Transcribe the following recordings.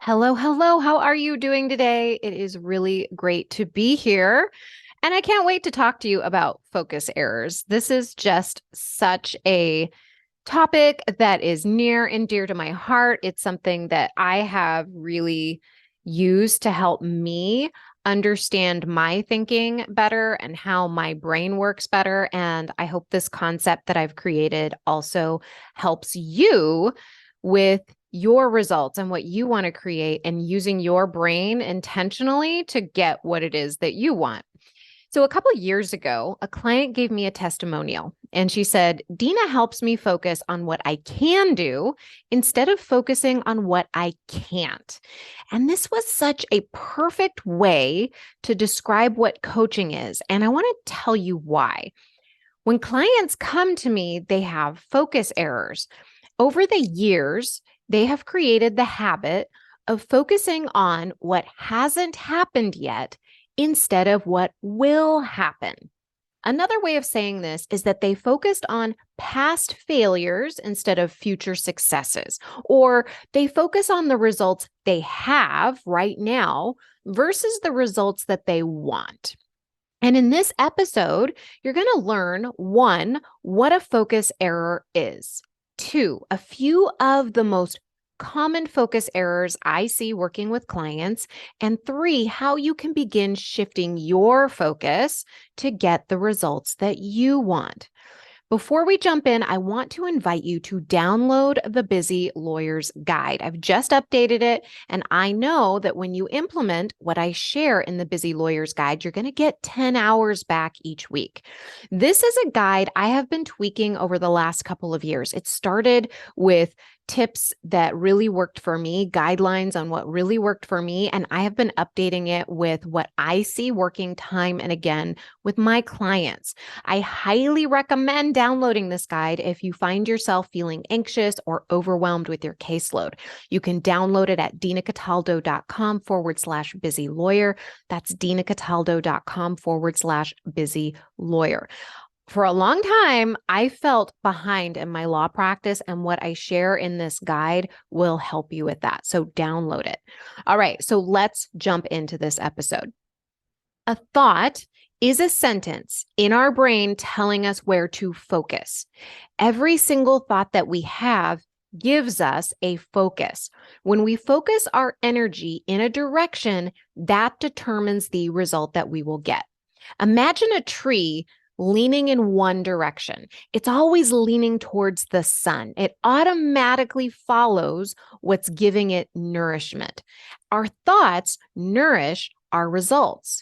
Hello, hello. How are you doing today? It is really great to be here. And I can't wait to talk to you about focus errors. This is just such a topic that is near and dear to my heart. It's something that I have really used to help me understand my thinking better and how my brain works better. And I hope this concept that I've created also helps you with your results and what you want to create and using your brain intentionally to get what it is that you want. So, a couple of years ago, a client gave me a testimonial and she said, Dina helps me focus on what I can do instead of focusing on what I can't. And this was such a perfect way to describe what coaching is. And I want to tell you why. When clients come to me, they have focus errors. Over the years, they have created the habit of focusing on what hasn't happened yet instead of what will happen. Another way of saying this is that they focused on past failures instead of future successes, or they focus on the results they have right now versus the results that they want. And in this episode, you're going to learn one, what a focus error is. Two, a few of the most common focus errors I see working with clients. And three, how you can begin shifting your focus to get the results that you want. Before we jump in, I want to invite you to download the Busy Lawyer's Guide. I've just updated it, and I know that when you implement what I share in the Busy Lawyer's Guide, you're going to get 10 hours back each week. This is a guide I have been tweaking over the last couple of years. It started with tips that really worked for me, guidelines on what really worked for me, and I have been updating it with what I see working time and again with my clients. I highly recommend downloading this guide if you find yourself feeling anxious or overwhelmed with your caseload. You can download it at dinacataldo.com/busy lawyer. That's dinacataldo.com/busy lawyer. For a long time, I felt behind in my law practice, and what I share in this guide will help you with that. So download it. All right, so let's jump into this episode. A thought is a sentence in our brain telling us where to focus. Every single thought that we have gives us a focus. When we focus our energy in a direction, that determines the result that we will get. Imagine a tree leaning in one direction. It's always leaning towards the sun. It automatically follows what's giving it nourishment. Our thoughts nourish our results.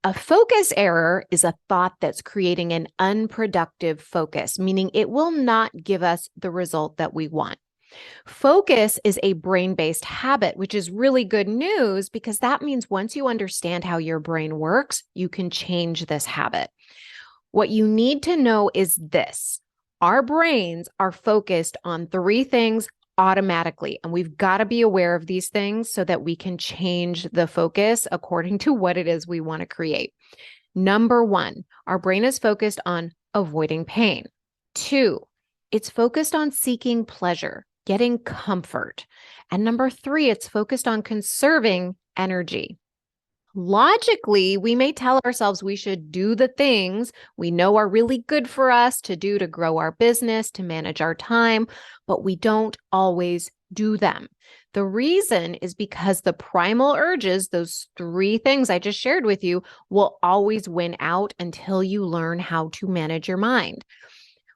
A focus error is a thought that's creating an unproductive focus, meaning it will not give us the result that we want. Focus is a brain-based habit, which is really good news because that means once you understand how your brain works, you can change this habit. What you need to know is this: our brains are focused on three things automatically, and we've got to be aware of these things so that we can change the focus according to what it is we want to create. Number one, our brain is focused on avoiding pain. Two, it's focused on seeking pleasure, getting comfort. And number three, it's focused on conserving energy. Logically, we may tell ourselves we should do the things we know are really good for us to do to grow our business, to manage our time, but we don't always do them. The reason is because the primal urges, those three things I just shared with you, will always win out until you learn how to manage your mind.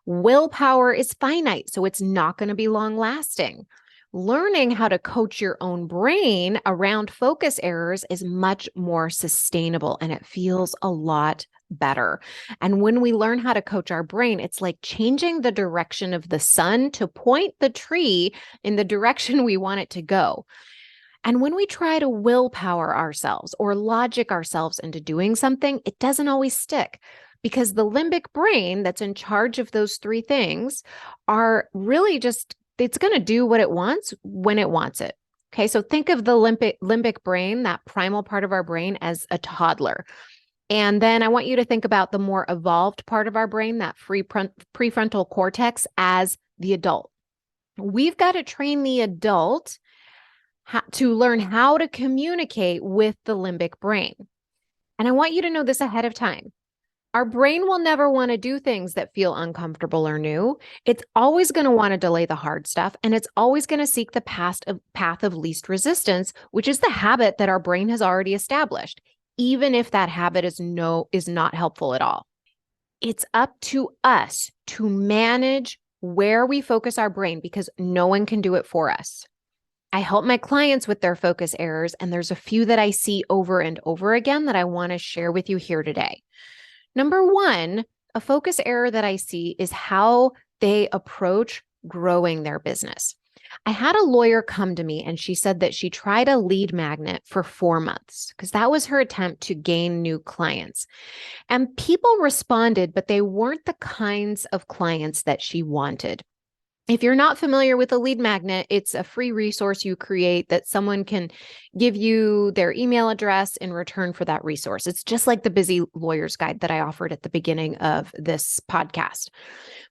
Willpower is finite, so it's not going to be long lasting. Learning how to coach your own brain around focus errors is much more sustainable and it feels a lot better. And when we learn how to coach our brain, it's like changing the direction of the sun to point the tree in the direction we want it to go. And when we try to willpower ourselves or logic ourselves into doing something, it doesn't always stick because the limbic brain that's in charge of those three things are really just it's going to do what it wants when it wants it. Okay, so think of the limbic brain, that primal part of our brain, as a toddler. And then I want you to think about the more evolved part of our brain, that prefrontal cortex, as the adult. We've got to train the adult to learn how to communicate with the limbic brain. And I want you to know this ahead of time. Our brain will never want to do things that feel uncomfortable or new. It's always going to want to delay the hard stuff, and it's always going to seek the path of least resistance, which is the habit that our brain has already established, even if that habit is not helpful at all. It's up to us to manage where we focus our brain because no one can do it for us. I help my clients with their focus errors, and there's a few that I see over and over again that I want to share with you here today. Number one, a focus error that I see is how they approach growing their business. I had a lawyer come to me and she said that she tried a lead magnet for 4 months because that was her attempt to gain new clients. And people responded, but they weren't the kinds of clients that she wanted. If you're not familiar with a lead magnet, it's a free resource you create that someone can give you their email address in return for that resource. It's just like the Busy Lawyer's Guide that I offered at the beginning of this podcast.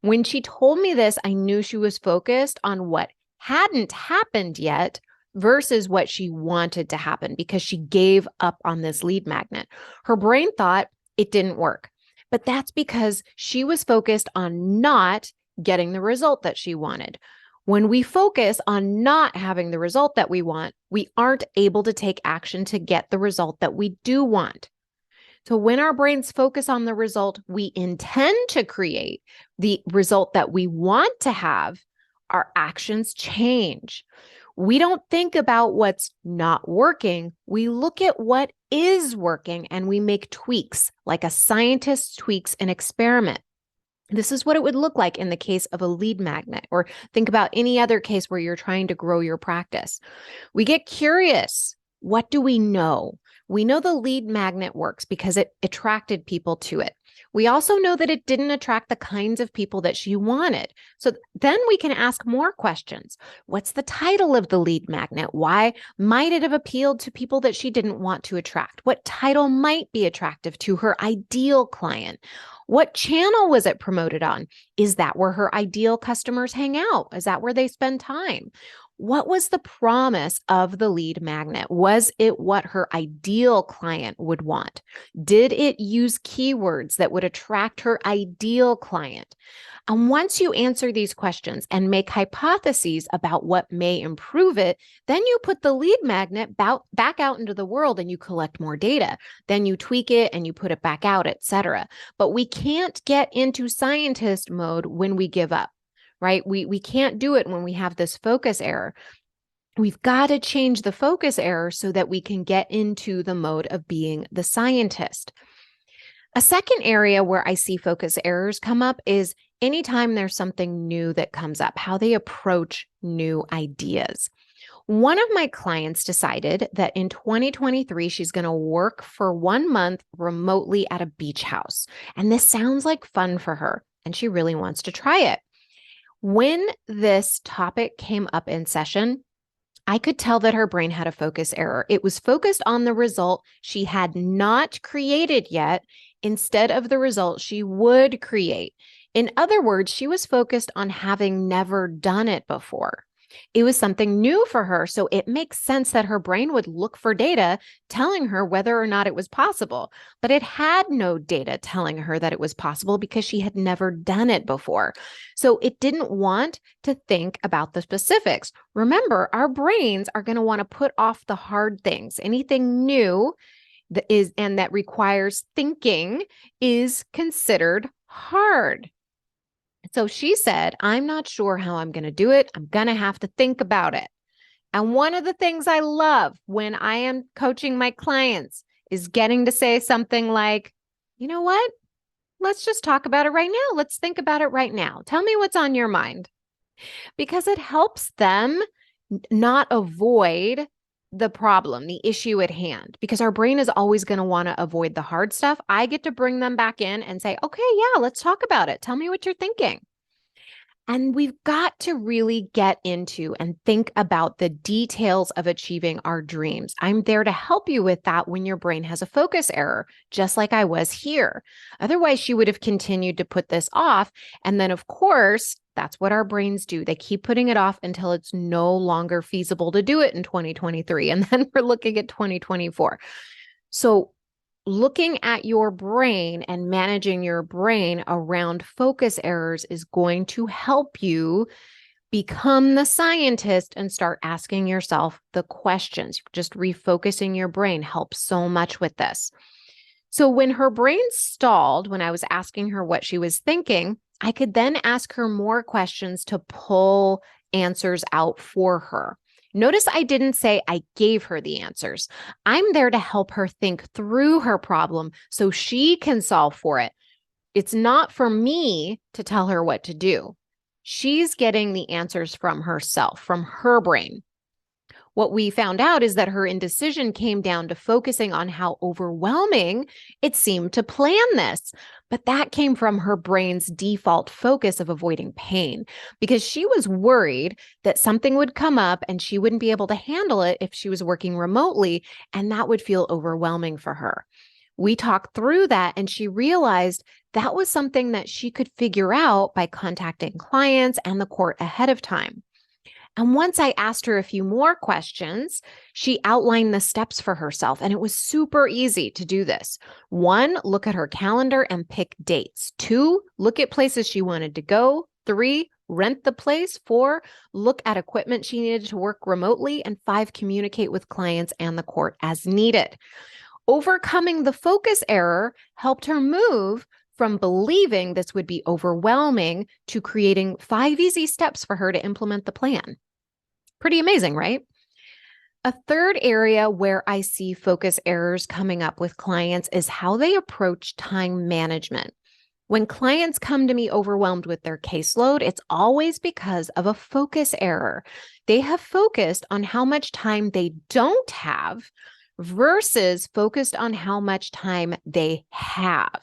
When she told me this, I knew she was focused on what hadn't happened yet versus what she wanted to happen because she gave up on this lead magnet. Her brain thought it didn't work, but that's because she was focused on not getting the result that she wanted. When we focus on not having the result that we want, we aren't able to take action to get the result that we do want. So when our brains focus on the result we intend to create, the result that we want to have, our actions change. We don't think about what's not working. We look at what is working and we make tweaks, like a scientist tweaks an experiment. This is what it would look like in the case of a lead magnet, or think about any other case where you're trying to grow your practice. We get curious. What do we know? We know the lead magnet works because it attracted people to it. We also know that it didn't attract the kinds of people that she wanted. So then we can ask more questions. What's the title of the lead magnet? Why might it have appealed to people that she didn't want to attract? What title might be attractive to her ideal client? What channel was it promoted on? Is that where her ideal customers hang out? Is that where they spend time? What was the promise of the lead magnet? Was it what her ideal client would want? Did it use keywords that would attract her ideal client? And once you answer these questions and make hypotheses about what may improve it, then you put the lead magnet back out into the world and you collect more data. Then you tweak it and you put it back out, etc. But we can't get into scientist mode when we give up. Right? We can't do it when we have this focus error. We've got to change the focus error so that we can get into the mode of being the scientist. A second area where I see focus errors come up is anytime there's something new that comes up, how they approach new ideas. One of my clients decided that in 2023, she's going to work for 1 month remotely at a beach house. And this sounds like fun for her, and she really wants to try it. When this topic came up in session, I could tell that her brain had a focus error. It was focused on the result she had not created yet instead of the result she would create. In other words, she was focused on having never done it before. It was something new for her, so it makes sense that her brain would look for data telling her whether or not it was possible. But it had no data telling her that it was possible because she had never done it before. So it didn't want to think about the specifics. Remember, our brains are going to want to put off the hard things. Anything new that requires thinking is considered hard. So she said, I'm not sure how I'm going to do it. I'm going to have to think about it. And one of the things I love when I am coaching my clients is getting to say something like, you know what? Let's just talk about it right now. Let's think about it right now. Tell me what's on your mind. Because it helps them not avoid the problem, the issue at hand, because our brain is always going to want to avoid the hard stuff. I get to bring them back in and say, okay, yeah, let's talk about it. Tell me what you're thinking. And we've got to really get into and think about the details of achieving our dreams. I'm there to help you with that when your brain has a focus error, just like I was here. Otherwise, she would have continued to put this off. And then, of course, That's what our brains do. They keep putting it off until it's no longer feasible to do it in 2023. And then we're looking at 2024. So looking at your brain and managing your brain around focus errors is going to help you become the scientist and start asking yourself the questions. Just refocusing your brain helps so much with this. So when her brain stalled, when I was asking her what she was thinking, I could then ask her more questions to pull answers out for her. Notice I didn't say I gave her the answers. I'm there to help her think through her problem so she can solve for it. It's not for me to tell her what to do. She's getting the answers from herself, from her brain. What we found out is that her indecision came down to focusing on how overwhelming it seemed to plan this. But that came from her brain's default focus of avoiding pain, because she was worried that something would come up and she wouldn't be able to handle it if she was working remotely, and that would feel overwhelming for her. We talked through that, and she realized that was something that she could figure out by contacting clients and the court ahead of time. And once I asked her a few more questions, she outlined the steps for herself. And it was super easy to do this. 1, look at her calendar and pick dates. 2, look at places she wanted to go. 3, rent the place. 4, look at equipment she needed to work remotely. And 5, communicate with clients and the court as needed. Overcoming the focus error helped her move from believing this would be overwhelming to creating 5 easy steps for her to implement the plan. Pretty amazing, right? A third area where I see focus errors coming up with clients is how they approach time management. When clients come to me overwhelmed with their caseload, it's always because of a focus error. They have focused on how much time they don't have versus focused on how much time they have.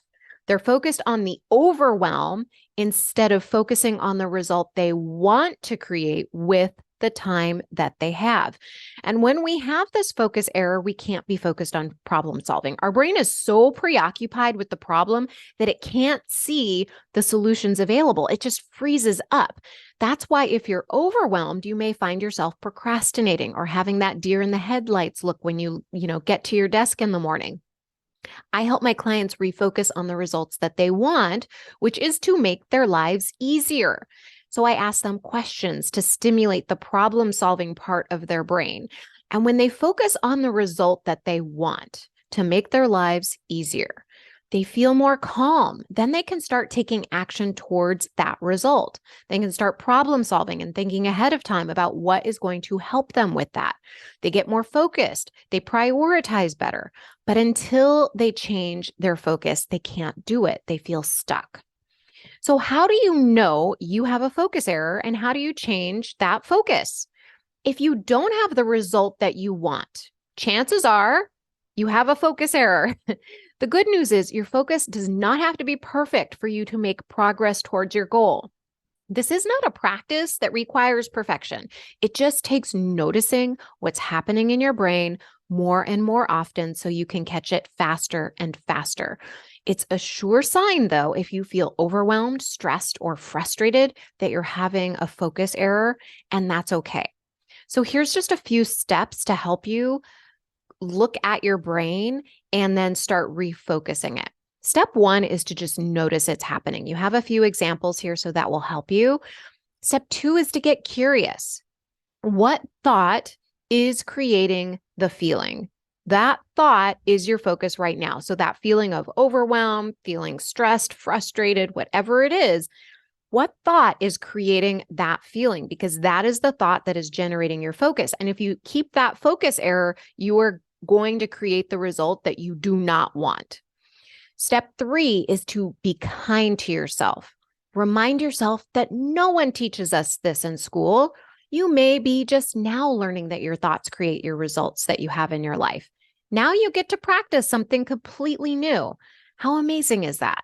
They're focused on the overwhelm instead of focusing on the result they want to create with the time that they have. And when we have this focus error, we can't be focused on problem solving. Our brain is so preoccupied with the problem that it can't see the solutions available. It just freezes up. That's why if you're overwhelmed, you may find yourself procrastinating or having that deer in the headlights look when you get to your desk in the morning. I help my clients refocus on the results that they want, which is to make their lives easier. So I ask them questions to stimulate the problem-solving part of their brain. And when they focus on the result that they want to make their lives easier, they feel more calm. Then they can start taking action towards that result. They can start problem solving and thinking ahead of time about what is going to help them with that. They get more focused. They prioritize better. But until they change their focus, they can't do it. They feel stuck. So how do you know you have a focus error, and how do you change that focus? If you don't have the result that you want, chances are you have a focus error. The good news is your focus does not have to be perfect for you to make progress towards your goal. This is not a practice that requires perfection. It just takes noticing what's happening in your brain more and more often so you can catch it faster and faster. It's a sure sign, though, if you feel overwhelmed, stressed, or frustrated that you're having a focus error, and that's okay. So here's just a few steps to help you look at your brain and then start refocusing it. Step 1 is to just notice it's happening. You have a few examples here, so that will help you. Step 2 is to get curious. What thought is creating the feeling? That thought is your focus right now. So that feeling of overwhelm, feeling stressed, frustrated, whatever it is, what thought is creating that feeling? Because that is the thought that is generating your focus. And if you keep that focus error, you are going to create the result that you do not want. Step 3 is to be kind to yourself. Remind yourself that no one teaches us this in school. You may be just now learning that your thoughts create your results that you have in your life. Now you get to practice something completely new. How amazing is that?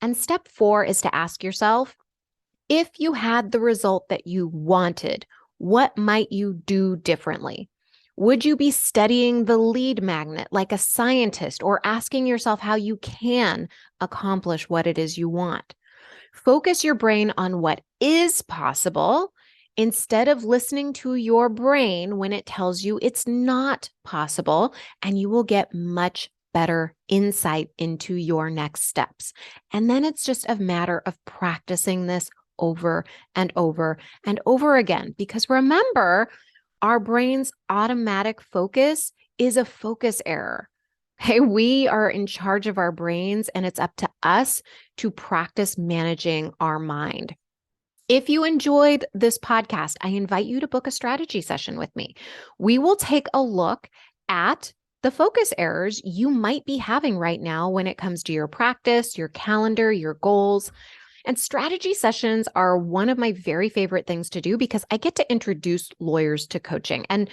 And step 4 is to ask yourself, if you had the result that you wanted, what might you do differently? Would you be studying the lead magnet like a scientist, or asking yourself how you can accomplish what it is you want? Focus your brain on what is possible instead of listening to your brain when it tells you it's not possible, and you will get much better insight into your next steps. And then it's just a matter of practicing this over and over and over again. Because remember, our brain's automatic focus is a focus error. Hey, we are in charge of our brains, and it's up to us to practice managing our mind. If you enjoyed this podcast, I invite you to book a strategy session with me. We will take a look at the focus errors you might be having right now when it comes to your practice, your calendar, your goals. And strategy sessions are one of my very favorite things to do because I get to introduce lawyers to coaching. And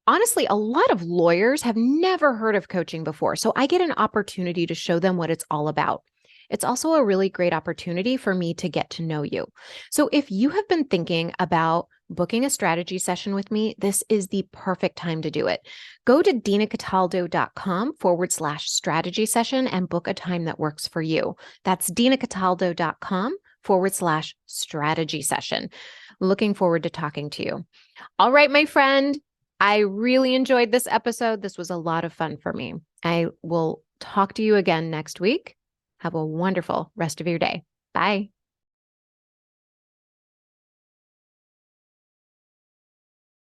honestly, a lot of lawyers have never heard of coaching before. So I get an opportunity to show them what it's all about. It's also a really great opportunity for me to get to know you. So if you have been thinking about booking a strategy session with me, this is the perfect time to do it. Go to dinacataldo.com/strategy session and book a time that works for you. That's dinacataldo.com/strategy session. Looking forward to talking to you. All right, my friend, I really enjoyed this episode. This was a lot of fun for me. I will talk to you again next week. Have a wonderful rest of your day. Bye.